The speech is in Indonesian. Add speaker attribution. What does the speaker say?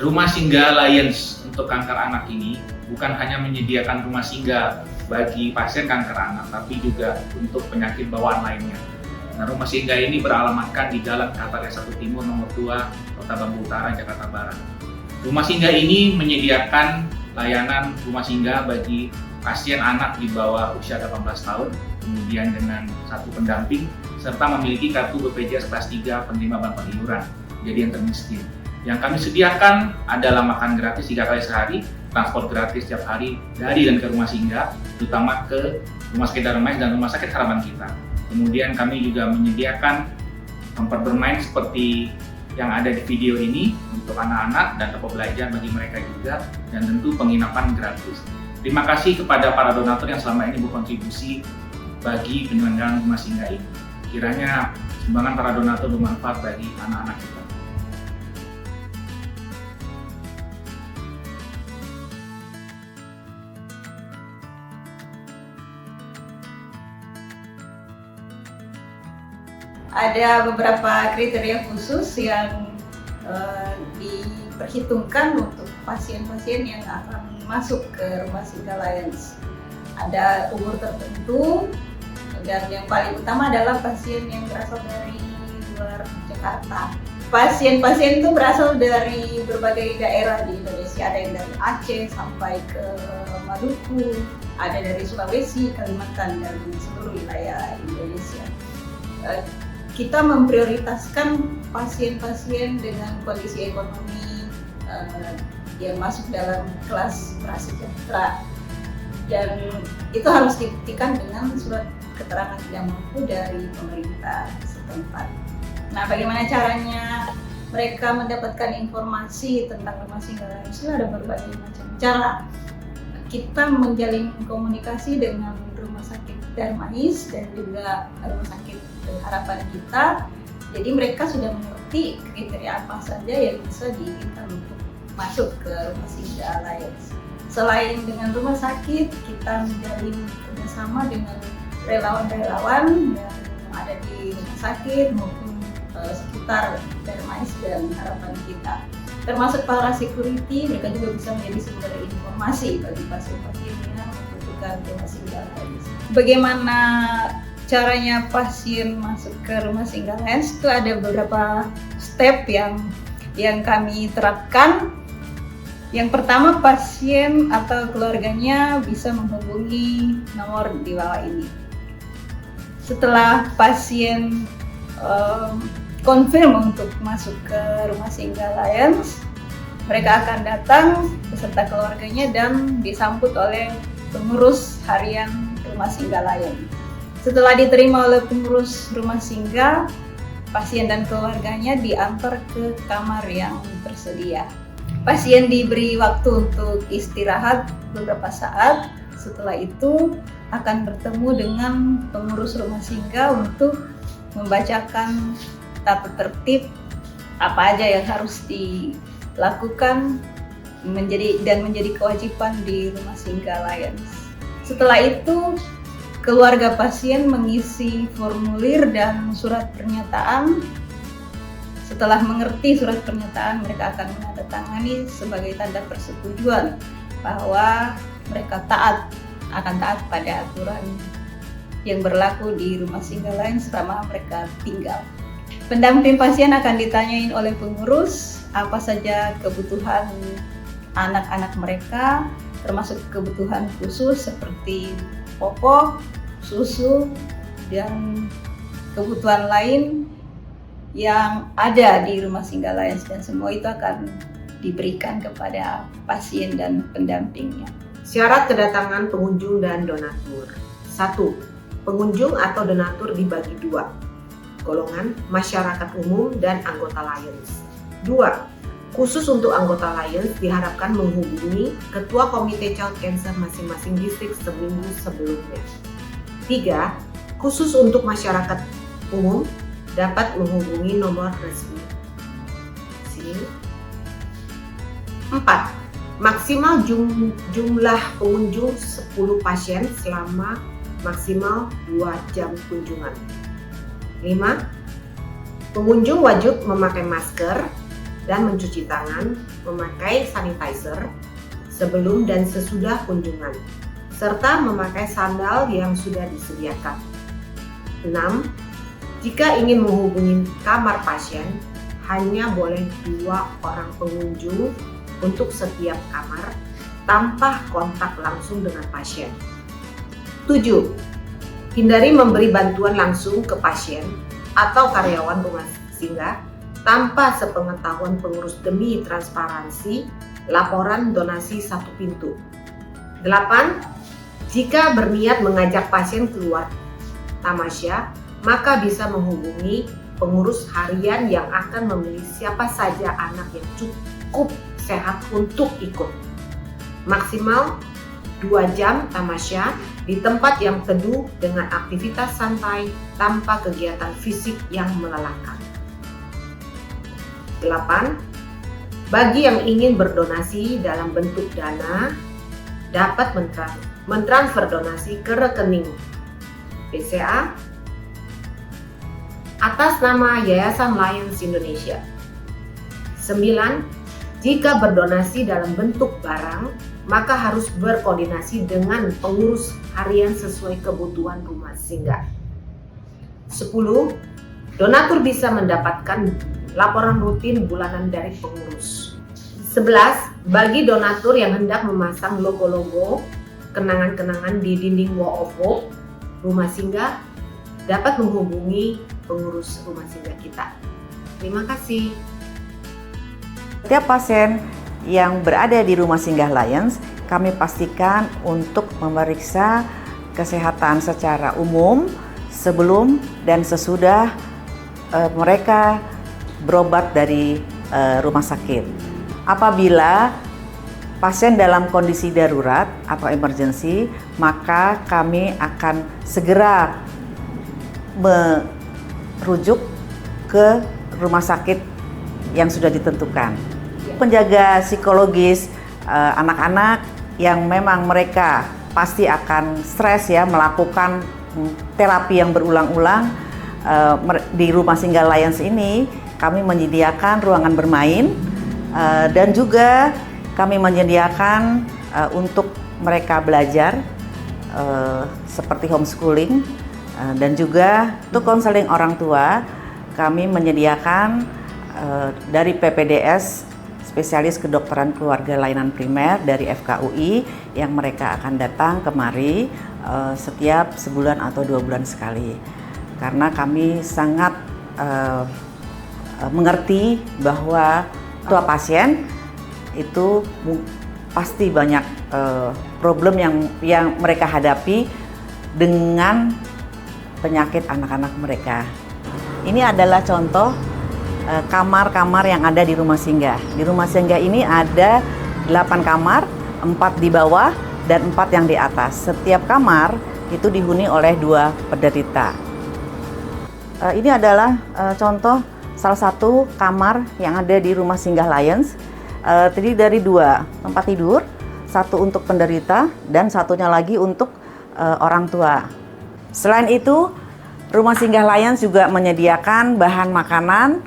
Speaker 1: Rumah Singgah Alliance untuk kanker anak ini bukan hanya menyediakan rumah singgah bagi pasien kanker anak, tapi juga untuk penyakit bawaan lainnya. Nah, rumah singgah ini beralamatkan di Jalan Kartarya 1 Timur nomor 2, Kota Bambu Utara, Jakarta Barat. Rumah singgah ini menyediakan layanan rumah singgah bagi pasien anak di bawah usia 18 tahun, kemudian dengan satu pendamping, serta memiliki kartu BPJS kelas 3 penerima bantuan iuran, jadi yang termiskin. Yang kami sediakan adalah makan gratis 3 kali sehari, transport gratis setiap hari dari dan ke rumah singgah, terutama ke Rumah Sakit Darmais dan Rumah Sakit Harapan Kita. Kemudian kami juga menyediakan tempat bermain seperti yang ada di video ini untuk anak-anak dan tempat belajar bagi mereka juga, dan tentu penginapan gratis. Terima kasih kepada para donatur yang selama ini berkontribusi bagi penyelenggaraan rumah singgah ini. Kiranya sumbangan para donatur bermanfaat bagi anak-anak kita.
Speaker 2: Ada beberapa kriteria khusus yang diperhitungkan untuk pasien-pasien yang akan masuk ke Rumah Singgah Alliance. Ada umur tertentu, dan yang paling utama adalah pasien yang berasal dari luar Jakarta. Pasien-pasien itu berasal dari berbagai daerah di Indonesia, ada yang dari Aceh sampai ke Maluku, ada dari Sulawesi, Kalimantan, dan seluruh wilayah Indonesia. Kita memprioritaskan pasien-pasien dengan kondisi ekonomi yang masuk dalam kelas prasejahtera, dan itu harus dibuktikan dengan surat keterangan tidak mampu dari pemerintah setempat. Nah, bagaimana caranya mereka mendapatkan informasi tentang Rumah Singgah Alliance? Ada berbagai macam cara. Kita menjalin komunikasi dengan Rumah Sakit Darmais dan juga Rumah Sakit Harapan Kita. Jadi mereka sudah mengerti kriteria apa saja yang bisa diinginkan untuk masuk ke Rumah Singgah Alliance. Selain dengan rumah sakit, kita menjalin kerjasama dengan relawan-relawan yang ada di rumah sakit maupun sekitar Darmais dan Harapan Kita. Termasuk para security, mereka juga bisa menjadi sumber informasi bagi pasien-pasien yang membutuhkan Rumah Singgah Alliance. Bagaimana caranya pasien masuk ke Rumah Singgah Alliance? Itu ada beberapa step yang kami terapkan. Yang pertama, pasien atau keluarganya bisa menghubungi nomor di bawah ini. Setelah pasien confirm untuk masuk ke Rumah Singgah Alliance, mereka akan datang beserta keluarganya dan disambut oleh pengurus harian Rumah Singgah Alliance. Setelah diterima oleh pengurus rumah singgah, pasien dan keluarganya diantar ke kamar yang tersedia. Pasien diberi waktu untuk istirahat beberapa saat. Setelah itu akan bertemu dengan pengurus rumah singgah untuk membacakan tata tertib apa aja yang harus dilakukan menjadi kewajiban di Rumah Singgah Alliance. Setelah itu keluarga pasien mengisi formulir dan surat pernyataan. Setelah mengerti surat pernyataan, mereka akan menandatangani sebagai tanda persetujuan bahwa mereka akan taat pada aturan yang berlaku di Rumah Singgah Alliance selama mereka tinggal. Pendamping pasien akan ditanyain oleh pengurus apa saja kebutuhan anak-anak mereka, termasuk kebutuhan khusus seperti popok, susu, dan kebutuhan lain yang ada di Rumah Singgah Alliance, dan semua itu akan diberikan kepada pasien dan pendampingnya.
Speaker 3: Syarat kedatangan pengunjung dan donatur. 1. Pengunjung atau donatur dibagi 2. Golongan masyarakat umum dan anggota Alliance. 2. Khusus untuk anggota Alliance diharapkan menghubungi Ketua Komite Child Cancer masing-masing distrik seminggu sebelumnya. 3. Khusus untuk masyarakat umum dapat menghubungi nomor resmi. 4. Maksimal jumlah pengunjung 10 pasien selama maksimal 2 jam kunjungan. 5. Pengunjung wajib memakai masker dan mencuci tangan, memakai sanitizer sebelum dan sesudah kunjungan, serta memakai sandal yang sudah disediakan. 6. Jika ingin menghubungi kamar pasien, hanya boleh 2 orang pengunjung untuk setiap kamar tanpa kontak langsung dengan pasien. 7. Hindari memberi bantuan langsung ke pasien atau karyawan rumah singgah tanpa sepengetahuan pengurus demi transparansi laporan donasi satu pintu. 8. Jika berniat mengajak pasien keluar tamasya, maka bisa menghubungi pengurus harian yang akan memilih siapa saja anak yang cukup sehat untuk ikut. Maksimal 2 jam tamasya di tempat yang teduh dengan aktivitas santai tanpa kegiatan fisik yang melelahkan. 8. Bagi yang ingin berdonasi dalam bentuk dana, dapat mentransfer donasi ke rekening BCA atas nama Yayasan Lions Indonesia. 9. Jika berdonasi dalam bentuk barang, maka harus berkoordinasi dengan pengurus harian sesuai kebutuhan rumah singgah. 10. Donatur bisa mendapatkan laporan rutin bulanan dari pengurus. 11. Bagi donatur yang hendak memasang logo-logo, kenangan-kenangan di dinding wall of hope rumah singgah, dapat menghubungi pengurus rumah singgah kita. Terima kasih.
Speaker 4: Setiap pasien yang berada di rumah singgah Lions, kami pastikan untuk memeriksa kesehatan secara umum sebelum dan sesudah mereka berobat dari rumah sakit. Apabila pasien dalam kondisi darurat atau emergency, maka kami akan segera merujuk ke rumah sakit yang sudah ditentukan. Penjaga psikologis anak-anak yang memang mereka pasti akan stres ya, melakukan terapi yang berulang-ulang di rumah singgah Lions ini, kami menyediakan ruangan bermain dan juga kami menyediakan untuk mereka belajar seperti homeschooling dan juga untuk konseling orang tua kami menyediakan dari PPDS spesialis kedokteran keluarga layanan primer dari FKUI yang mereka akan datang kemari setiap sebulan atau 2 bulan sekali, karena kami sangat mengerti bahwa tua pasien itu pasti banyak problem yang mereka hadapi dengan penyakit anak-anak mereka. Ini adalah contoh kamar-kamar yang ada di rumah singgah. Di rumah singgah ini ada 8 kamar, 4 di bawah dan 4 yang di atas. Setiap kamar itu dihuni oleh 2 penderita. Ini adalah contoh salah satu kamar yang ada di rumah singgah Lions. Terdiri dari 2 tempat tidur, 1 untuk penderita dan 1-nya lagi untuk orang tua. Selain itu, rumah singgah Lions juga menyediakan bahan makanan